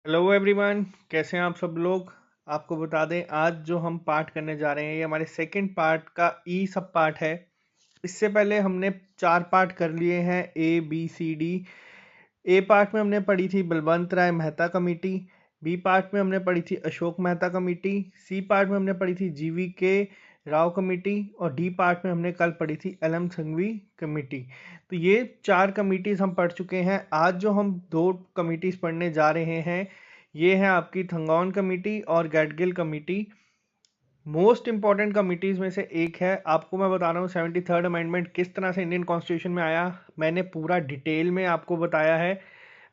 Hello everyone, कैसे हैं आप सब लोग। आपको बता दें, आज जो हम पार्ट करने जा रहे हैं ये हमारे सेकंड पार्ट का ई सब पार्ट है। इससे पहले हमने 4 पार्ट कर लिए हैं, A B C D। A part में हमने पढ़ी थी Balwant Rai Mehta committee. B part में हमने पढ़ी थी Ashok Mehta committee. C part में हमने पढ़ी थी GV राव कमेटी। और डी पार्ट में हमने कल पढ़ी थी LM संघवी कमेटी। तो ये 4 कमिटीज हम पढ़ चुके हैं। आज जो हम 2 कमिटीज पढ़ने जा रहे हैं ये है आपकी थंगौन कमेटी और गैडगिल कमेटी। मोस्ट इंपॉर्टेंट कमिटीज में से एक है। आपको मैं बता रहा हूँ 73rd अमेंडमेंट किस तरह से इंडियन कॉन्स्टिट्यूशन में आया, मैंने पूरा डिटेल में आपको बताया है।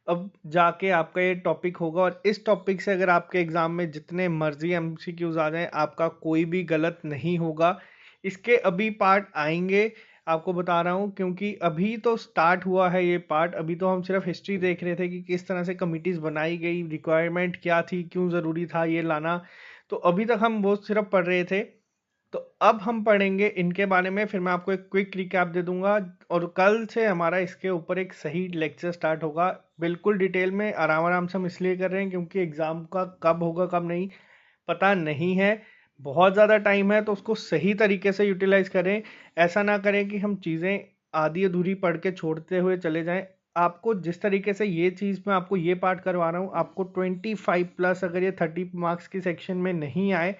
अब जाके आपका ये टॉपिक होगा और इस टॉपिक से अगर आपके एग्जाम में जितने मर्जी MCQs आ जाएं आपका कोई भी गलत नहीं होगा। इसके अभी पार्ट आएंगे, आपको बता रहा हूँ, क्योंकि अभी तो स्टार्ट हुआ है ये पार्ट। अभी तो हम सिर्फ हिस्ट्री देख रहे थे कि किस तरह से कमिटीज बनाई गई, रिक्वायरमेंट क्या थी, क्यों ज़रूरी था ये लाना। तो अभी तक हम वो सिर्फ पढ़ रहे थे। तो अब हम पढ़ेंगे इनके बारे में, फिर मैं आपको एक क्विक रिकैप दे दूंगा और कल से हमारा इसके ऊपर एक सही लेक्चर स्टार्ट होगा। बिल्कुल डिटेल में आराम आराम से हम इसलिए कर रहे हैं क्योंकि एग्ज़ाम का कब होगा कब नहीं पता नहीं है। बहुत ज़्यादा टाइम है तो उसको सही तरीके से यूटिलाइज करें। ऐसा ना करें कि हम चीज़ें आधी अधूरी पढ़ के छोड़ते हुए चले जाएं। आपको जिस तरीके से ये चीज़ मैं आपको ये पार्ट करवा रहा हूँ, आपको 25+ अगर ये 30 मार्क्स की सेक्शन में नहीं आए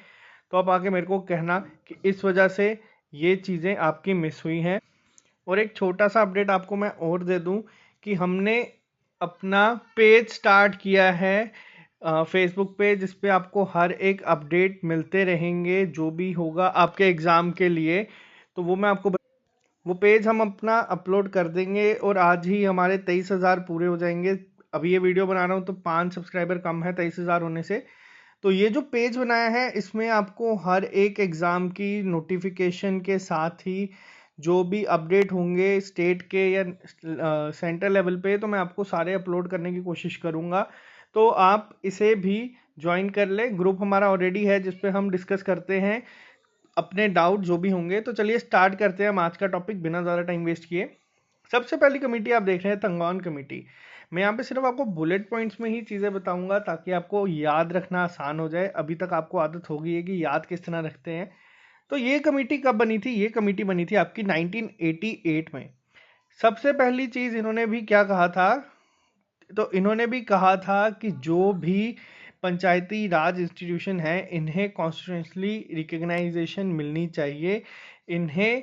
तो आप आके मेरे को कहना कि इस वजह से ये चीज़ें आपकी मिस हुई हैं। और एक छोटा सा अपडेट आपको मैं और दे दूं कि हमने अपना पेज स्टार्ट किया है फेसबुक पे, जिस पे आपको हर एक अपडेट मिलते रहेंगे जो भी होगा आपके एग्ज़ाम के लिए। तो वो मैं आपको वो पेज हम अपना अपलोड कर देंगे और आज ही हमारे 23,000 पूरे हो जाएंगे। अभी ये वीडियो बना रहा हूँ तो 5 सब्सक्राइबर कम है 23,000 होने से। तो ये जो पेज बनाया है इसमें आपको हर एक एग्ज़ाम की नोटिफिकेशन के साथ ही जो भी अपडेट होंगे स्टेट के या सेंटर लेवल पे, तो मैं आपको सारे अपलोड करने की कोशिश करूँगा। तो आप इसे भी ज्वाइन कर ले। ग्रुप हमारा ऑलरेडी है जिस पे हम डिस्कस करते हैं अपने डाउट जो भी होंगे। तो चलिए स्टार्ट करते हैं हम आज का टॉपिक बिना ज़्यादा टाइम वेस्ट किए। सबसे पहली कमेटी आप देख रहे हैं थंगौन कमेटी। मैं यहाँ पे सिर्फ आपको बुलेट पॉइंट्स में ही चीज़ें बताऊंगा ताकि आपको याद रखना आसान हो जाए। अभी तक आपको आदत होगी है कि याद किस तरह रखते हैं। तो ये कमेटी कब बनी थी? ये कमेटी बनी थी आपकी 1988 में। सबसे पहली चीज़ इन्होंने भी क्या कहा था, तो इन्होंने भी कहा था कि जो भी पंचायती राज इंस्टीट्यूशन है इन्हें कॉन्स्टिट्यूशनली रिकग्नाइजेशन मिलनी चाहिए। इन्हें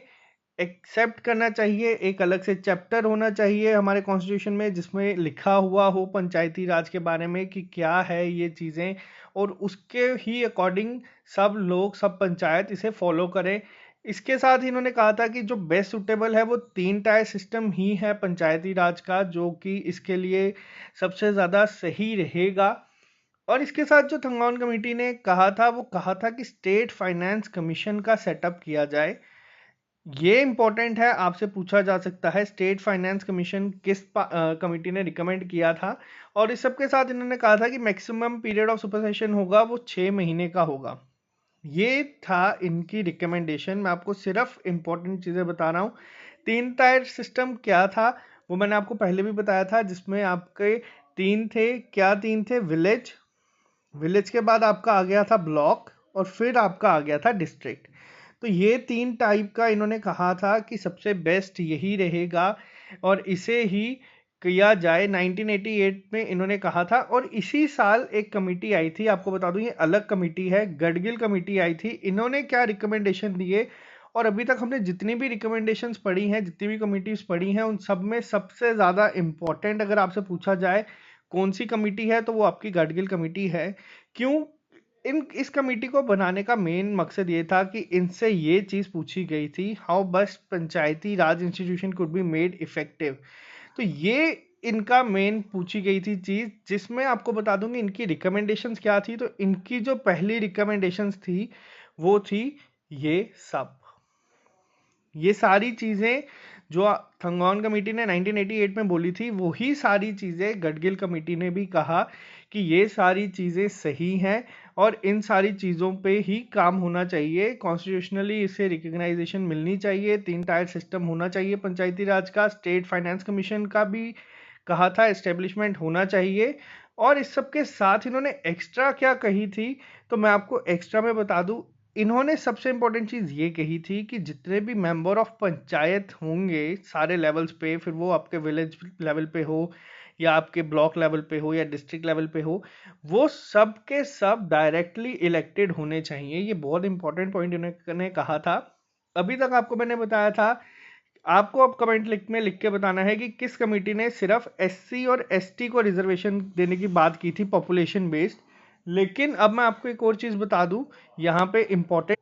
एक्सेप्ट करना चाहिए। एक अलग से चैप्टर होना चाहिए हमारे कॉन्स्टिट्यूशन में जिसमें लिखा हुआ हो पंचायती राज के बारे में कि क्या है ये चीज़ें, और उसके ही अकॉर्डिंग सब लोग सब पंचायत इसे फॉलो करें। इसके साथ ही इन्होंने कहा था कि जो बेस्ट सुटेबल है वो 3 टायर सिस्टम ही है पंचायती राज का, जो कि इसके लिए सबसे ज़्यादा सही रहेगा। और इसके साथ जो थंगौन कमेटी ने कहा था वो कहा था कि स्टेट फाइनेंस कमीशन का सेटअप किया जाए। ये इंपॉर्टेंट है, आपसे पूछा जा सकता है स्टेट फाइनेंस कमीशन किस कमेटी ने रिकमेंड किया था। और इस सब के साथ इन्होंने कहा था कि मैक्सिमम पीरियड ऑफ सुपरसेशन होगा वो 6 महीने का होगा। ये था इनकी रिकमेंडेशन। मैं आपको सिर्फ इंपॉर्टेंट चीज़ें बता रहा हूँ। 3 टायर सिस्टम क्या था वो मैंने आपको पहले भी बताया था, जिसमें आपके 3 थे। क्या 3 थे? विलेज, विलेज के बाद आपका आ गया था ब्लॉक और फिर आपका आ गया था डिस्ट्रिक्ट। तो ये 3 टाइप का इन्होंने कहा था कि सबसे बेस्ट यही रहेगा और इसे ही किया जाए। 1988 में इन्होंने कहा था। और इसी साल एक कमेटी आई थी, आपको बता दूं ये अलग कमेटी है, गडगिल कमेटी आई थी। इन्होंने क्या रिकमेंडेशन दिए, और अभी तक हमने जितनी भी रिकमेंडेशंस पढ़ी हैं, जितनी भी कमिटीज पढ़ी हैं, उन सब में सबसे ज़्यादा इम्पोर्टेंट अगर आपसे पूछा जाए कौन सी कमेटी है तो वो आपकी गडगिल कमेटी है। क्यों? इस कमेटी को बनाने का मेन मकसद ये था कि इनसे ये चीज़ पूछी गई थी, how best Panchayati Raj institution could be made effective. तो ये इनका मेन पूछी गई थी चीज़, जिसमें आपको बता दूंगी इनकी रिकमेंडेशंस क्या थी। तो इनकी जो पहली रिकमेंडेशंस थी वो थी ये सब, ये सारी चीज़ें जो थंगौन कमेटी ने 1988 में बोली थी वही सारी चीज़ें गडगिल कमेटी ने भी कहा कि ये सारी चीज़ें सही हैं और इन सारी चीज़ों पे ही काम होना चाहिए। कॉन्स्टिट्यूशनली इसे रिकग्नाइजेशन मिलनी चाहिए। 3 टायर सिस्टम होना चाहिए पंचायती राज का। स्टेट फाइनेंस कमीशन का भी कहा था, एस्टेब्लिशमेंट होना चाहिए। और इस सब के साथ इन्होंने एक्स्ट्रा क्या कही थी, तो मैं आपको एक्स्ट्रा में बता दूं। इन्होंने सबसे इंपॉर्टेंट चीज़ ये कही थी कि जितने भी मेंबर ऑफ पंचायत होंगे सारे लेवल्स पे, फिर वो आपके विलेज लेवल पे हो या आपके ब्लॉक लेवल पे हो या डिस्ट्रिक्ट लेवल पे हो, वो सब के सब डायरेक्टली इलेक्टेड होने चाहिए। ये बहुत इंपॉर्टेंट पॉइंट इन्होंने कहा था। अभी तक आपको मैंने बताया था, आपको अब कमेंट में लिख के बताना है कि किस कमेटी ने सिर्फ एससी और एसटी को रिजर्वेशन देने की बात की थी पॉपुलेशन बेस्ड। लेकिन अब मैं आपको एक और चीज बता दूं, यहाँ पे इंपॉर्टेंट,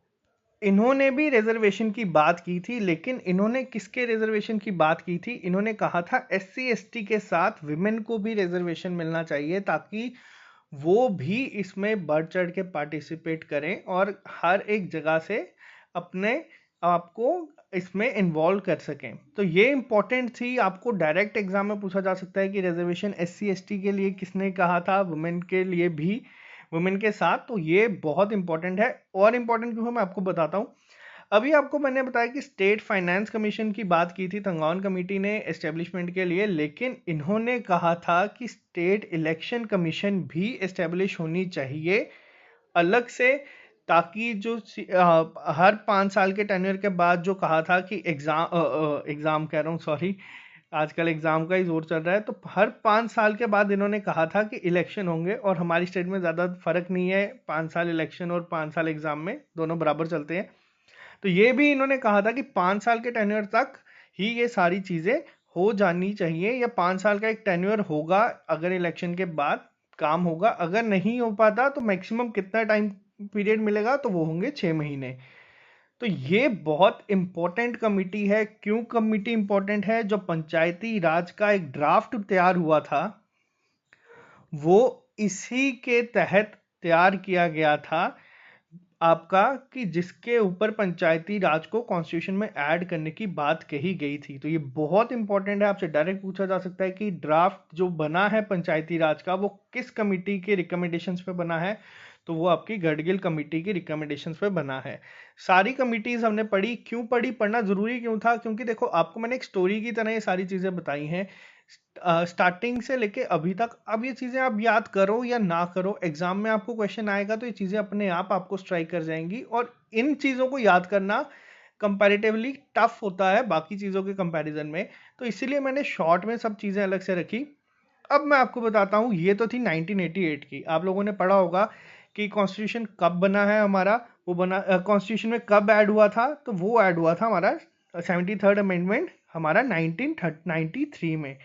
इन्होंने भी रिजर्वेशन की बात की थी, लेकिन इन्होंने किसके रिजर्वेशन की बात की थी, इन्होंने कहा था एससी एसटी के साथ विमेन को भी रिजर्वेशन मिलना चाहिए, ताकि वो भी इसमें बढ़ चढ़ के पार्टिसिपेट करें और हर एक जगह से अपने आपको इसमें इन्वॉल्व कर सकें। तो ये इंपॉर्टेंट थी, आपको डायरेक्ट एग्जाम में पूछा जा सकता है कि रिजर्वेशन एससी एसटी के लिए किसने कहा था, वुमेन के लिए भी, वुमेन के साथ। तो ये बहुत इंपॉर्टेंट है, और इंपॉर्टेंट क्यों है मैं आपको बताता हूँ। अभी आपको मैंने बताया कि स्टेट फाइनेंस कमीशन की बात की थी तंगौन कमेटी ने एस्टेब्लिशमेंट के लिए, लेकिन इन्होंने कहा था कि स्टेट इलेक्शन कमीशन भी एस्टेब्लिश होनी चाहिए अलग से, ताकि जो हर 5 साल के टेन्योर के बाद जो कहा था कि एग्जाम कह रहा हूँ, सॉरी, आजकल एग्जाम का ही जोर चल रहा है, तो हर 5 साल के बाद इन्होंने कहा था कि इलेक्शन होंगे। और हमारी स्टेट में ज़्यादा फर्क नहीं है, 5 साल इलेक्शन और 5 साल एग्जाम में दोनों बराबर चलते हैं। तो ये भी इन्होंने कहा था कि 5 साल के टेन्योर तक ही ये सारी चीजें हो जानी चाहिए, या 5 साल का एक टेन्योर होगा अगर इलेक्शन के बाद काम होगा। अगर नहीं हो पाता तो मैक्सिमम कितना टाइम पीरियड मिलेगा, तो वो होंगे 6 महीने। तो ये बहुत इंपॉर्टेंट कमिटी है। क्यों कमिटी इंपॉर्टेंट है? जो पंचायती राज का एक ड्राफ्ट तैयार हुआ था, वो इसी के तहत तैयार किया गया था आपका, कि जिसके ऊपर पंचायती राज को कॉन्स्टिट्यूशन में ऐड करने की बात कही गई थी। तो ये बहुत इंपॉर्टेंट है, आपसे डायरेक्ट पूछा जा सकता है कि ड्राफ्ट जो बना है पंचायती राज का, वो किस कमिटी के रिकमेंडेशंस पे बना है, तो वो आपकी गढ़गिल कमेटी की रिकमेंडेशंस पे बना है। सारी कमिटीज हमने पढ़ी। क्यों पढ़ी, पढ़ना जरूरी क्यों था? क्योंकि देखो, आपको मैंने एक स्टोरी की तरह ये सारी चीजें बताई हैं स्टार्टिंग से लेके अभी तक। अब ये चीजें आप याद करो या ना करो, एग्जाम में आपको क्वेश्चन आएगा तो ये चीजें अपने आप आपको स्ट्राइक कर जाएंगी, और इन चीजों को याद करना कंपैरेटिवली टफ होता है बाकी चीजों के कंपैरिजन में। तो इसीलिए मैंने शॉर्ट में सब चीजें अलग से रखी। अब मैं आपको बताता हूँ, ये तो थी 1988 की। आप लोगों ने पढ़ा होगा कि कॉन्स्टिट्यूशन कब बना है हमारा, वो बना कॉन्स्टिट्यूशन में कब ऐड हुआ था, तो वो ऐड हुआ था हमारा 73rd अमेंडमेंट हमारा 1993 में।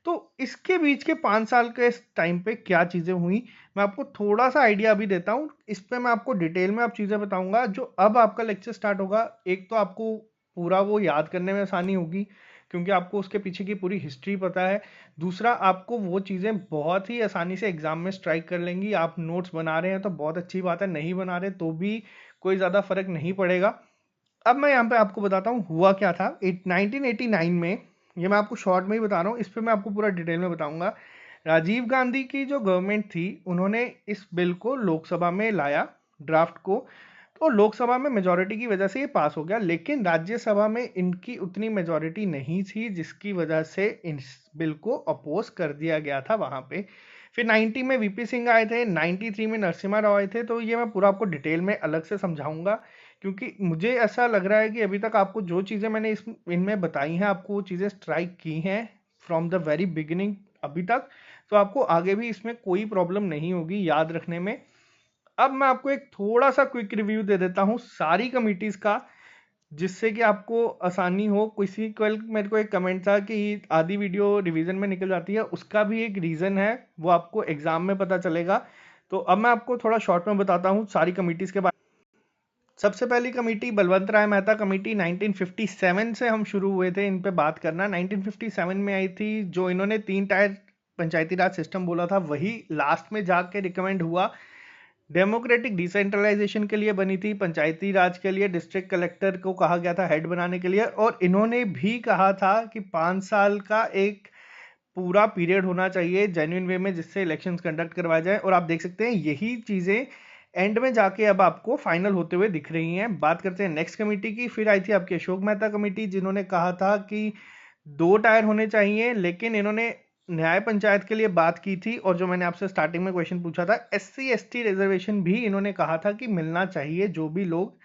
तो इसके बीच के 5 साल के टाइम पे क्या चीज़ें हुई, मैं आपको थोड़ा सा आइडिया अभी देता हूँ। इस पे मैं आपको डिटेल में आप चीज़ें बताऊंगा। जो अब आपका लेक्चर स्टार्ट होगा, एक तो आपको पूरा वो याद करने में आसानी होगी, क्योंकि आपको उसके पीछे की पूरी हिस्ट्री पता है। दूसरा, आपको वो चीज़ें बहुत ही आसानी से एग्जाम में स्ट्राइक कर लेंगी। आप नोट्स बना रहे हैं तो बहुत अच्छी बात है, नहीं बना रहे तो भी कोई ज़्यादा फर्क नहीं पड़ेगा। अब मैं यहाँ पे आपको बताता हूँ हुआ क्या था 1989 में। ये मैं आपको शॉर्ट में ही बता रहा हूँ, इस पे मैं आपको पूरा डिटेल में बताऊंगा। राजीव गांधी की जो गवर्नमेंट थी, उन्होंने इस बिल को लोकसभा में लाया, ड्राफ्ट को। तो लोकसभा में मेजोरिटी की वजह से ये पास हो गया, लेकिन राज्यसभा में इनकी उतनी मेजोरिटी नहीं थी, जिसकी वजह से इस बिल को अपोज कर दिया गया था वहां पे। फिर 90 में वीपी सिंह आए थे, 93 में नरसिम्हा राव आए थे। तो ये मैं पूरा आपको डिटेल में अलग से समझाऊंगा, क्योंकि मुझे ऐसा लग रहा है कि अभी तक आपको जो चीज़ें मैंने इनमें बताई हैं, आपको वो चीज़ें स्ट्राइक की हैं फ्रॉम द वेरी बिगिनिंग अभी तक। तो आपको आगे भी इसमें कोई प्रॉब्लम नहीं होगी याद रखने में। अब मैं आपको एक थोड़ा सा क्विक रिव्यू दे देता हूँ सारी कमिटीज़ का, जिससे कि आपको आसानी हो। किसी कल मेरे को एक कमेंट था कि आधी वीडियो रिवीजन में निकल जाती है, उसका भी एक रीज़न है, वो आपको एग्जाम में पता चलेगा। तो अब मैं आपको थोड़ा शॉर्ट में बताता हूँ सारी कमिटीज़ के बारे में। सबसे पहली कमेटी बलवंत राय मेहता कमेटी, 1957 से हम शुरू हुए थे इन पे बात करना। 1957 में आई थी। जो इन्होंने 3 टायर पंचायती राज सिस्टम बोला था, वही लास्ट में जाके रिकमेंड हुआ। डेमोक्रेटिक डिसेंट्रलाइजेशन के लिए बनी थी, पंचायती राज के लिए डिस्ट्रिक्ट कलेक्टर को कहा गया था हेड बनाने के लिए। और इन्होंने भी कहा था कि 5 साल का एक पूरा पीरियड होना चाहिए जेन्युइन वे में, जिससे इलेक्शंस कंडक्ट करवाए जाए। और आप देख सकते हैं यही चीजें एंड में जाके अब आपको फाइनल होते हुए दिख रही हैं। बात करते हैं नेक्स्ट कमेटी की। फिर आई थी आपकी अशोक मेहता कमेटी, जिन्होंने कहा था कि 2 टायर होने चाहिए, लेकिन इन्होंने न्याय पंचायत के लिए बात की थी, और जो मैंने आपसे स्टार्टिंग में क्वेश्चन पूछा था, SC ST रिजर्वेशन भी इन्होंने कहा था कि मिलना चाहिए जो भी लोग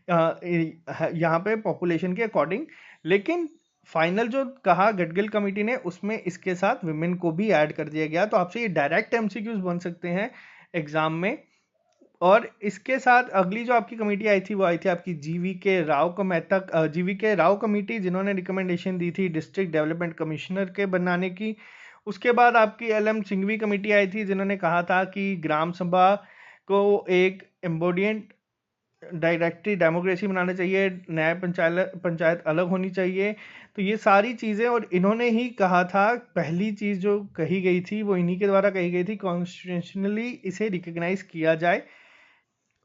यहाँ पे पॉपुलेशन के अकॉर्डिंग। लेकिन फाइनल जो कहा गडगिल कमेटी ने, उसमें इसके साथ विमेन को भी ऐड कर दिया गया। तो आपसे ये डायरेक्ट MCQs बन सकते हैं एग्जाम में। और इसके साथ अगली जो आपकी कमेटी आई थी, वो आई थी आपकी GV के राव कमेटी, जिन्होंने रिकमेंडेशन दी थी डिस्ट्रिक्ट डेवलपमेंट कमिश्नर के बनाने की। उसके बाद आपकी LM सिंघवी कमेटी आई थी, जिन्होंने कहा था कि ग्राम सभा को एक एम्बोडियंट डायरेक्टली डेमोक्रेसी बनाना चाहिए, न्याय पंचायत अलग होनी चाहिए। तो ये सारी चीज़ें, और इन्होंने ही कहा था, पहली चीज़ जो कही गई थी वो इन्हीं के द्वारा कही गई थी, कॉन्स्टिट्यूशनली इसे रिकग्नाइज किया जाए।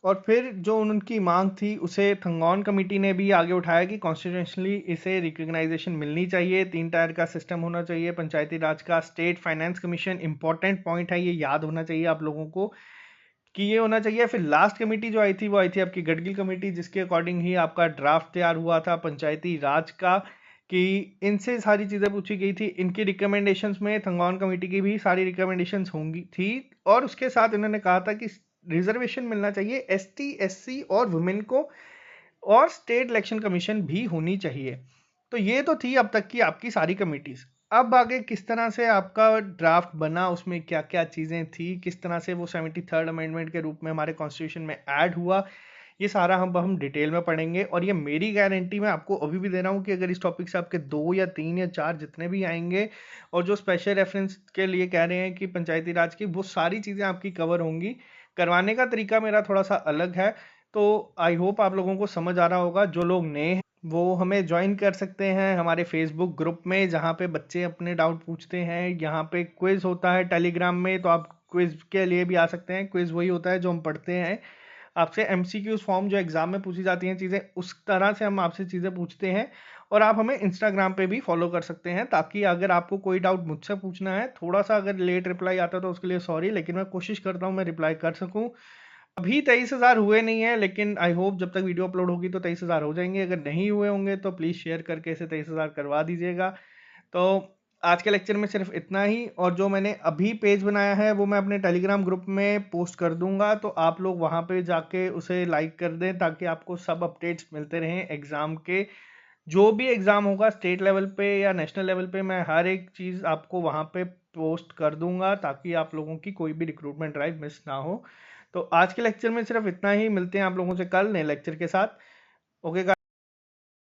और फिर जो उनकी मांग थी उसे थंगौन कमेटी ने भी आगे उठाया कि कॉन्स्टिट्यूशनली इसे रिकग्नाइजेशन मिलनी चाहिए, 3 टायर का सिस्टम होना चाहिए पंचायती राज का। State finance commission, important point है, ये याद होना चाहिए आप लोगों को कि ये होना चाहिए। फिर लास्ट कमेटी जो आई थी वो आई थी आपकी गडगिल कमेटी, जिसके अकॉर्डिंग ही आपका ड्राफ्ट तैयार हुआ था पंचायती राज का, कि इनसे सारी चीज़ें पूछी गई थी। इनकी रिकमेंडेशंस में थंगौन कमेटी की भी सारी रिकमेंडेशंस होंगी थी, और उसके साथ इन्होंने कहा था कि रिजर्वेशन मिलना चाहिए ST SC और वुमेन को, और स्टेट इलेक्शन कमीशन भी होनी चाहिए। तो ये तो थी अब तक की आपकी सारी कमिटीज। अब आगे किस तरह से आपका ड्राफ्ट बना, उसमें क्या क्या चीज़ें थी, किस तरह से वो 73rd अमेंडमेंट के रूप में हमारे कॉन्स्टिट्यूशन में ऐड हुआ, ये सारा हम डिटेल में पढ़ेंगे। और ये मेरी गारंटी मैं आपको अभी भी दे रहा हूँ कि अगर इस टॉपिक से आपके 2 या 3 या 4 जितने भी आएंगे, और जो स्पेशल रेफरेंस के लिए कह रहे हैं कि पंचायती राज की, वो सारी चीज़ें आपकी कवर होंगी। करवाने का तरीका मेरा थोड़ा सा अलग है, तो आई होप आप लोगों को समझ आ रहा होगा। जो लोग नए हैं वो हमें ज्वाइन कर सकते हैं हमारे फेसबुक ग्रुप में, जहाँ पे बच्चे अपने डाउट पूछते हैं। यहाँ पे क्विज होता है टेलीग्राम में, तो आप क्विज के लिए भी आ सकते हैं। क्विज वही होता है जो हम पढ़ते हैं आपसे, MCQs फॉर्म जो एग्जाम में पूछी जाती हैं चीज़ें, उस तरह से हम आपसे चीज़ें पूछते हैं। और आप हमें इंस्टाग्राम पे भी फॉलो कर सकते हैं, ताकि अगर आपको कोई डाउट मुझसे पूछना है, थोड़ा सा अगर लेट रिप्लाई आता है तो उसके लिए सॉरी, लेकिन मैं कोशिश करता हूँ मैं रिप्लाई कर सकूँ। अभी 23,000 हुए नहीं है, लेकिन आई होप जब तक वीडियो अपलोड होगी तो 23,000 हो जाएंगे। अगर नहीं हुए होंगे तो प्लीज़ शेयर करके इसे 23,000 करवा दीजिएगा। तो आज के लेक्चर में सिर्फ इतना ही, और जो मैंने अभी पेज बनाया है वो मैं अपने टेलीग्राम ग्रुप में पोस्ट कर दूंगा, तो आप लोग वहाँ पे जाके उसे लाइक कर दें, ताकि आपको सब अपडेट्स मिलते रहें एग्ज़ाम के। जो भी एग्ज़ाम होगा स्टेट लेवल पे या नेशनल लेवल पे, मैं हर एक चीज़ आपको वहाँ पे पोस्ट कर दूंगा, ताकि आप लोगों की कोई भी रिक्रूटमेंट ड्राइव मिस ना हो। तो आज के लेक्चर में सिर्फ इतना ही, मिलते हैं आप लोगों से कल नए लेक्चर के साथ। ओके।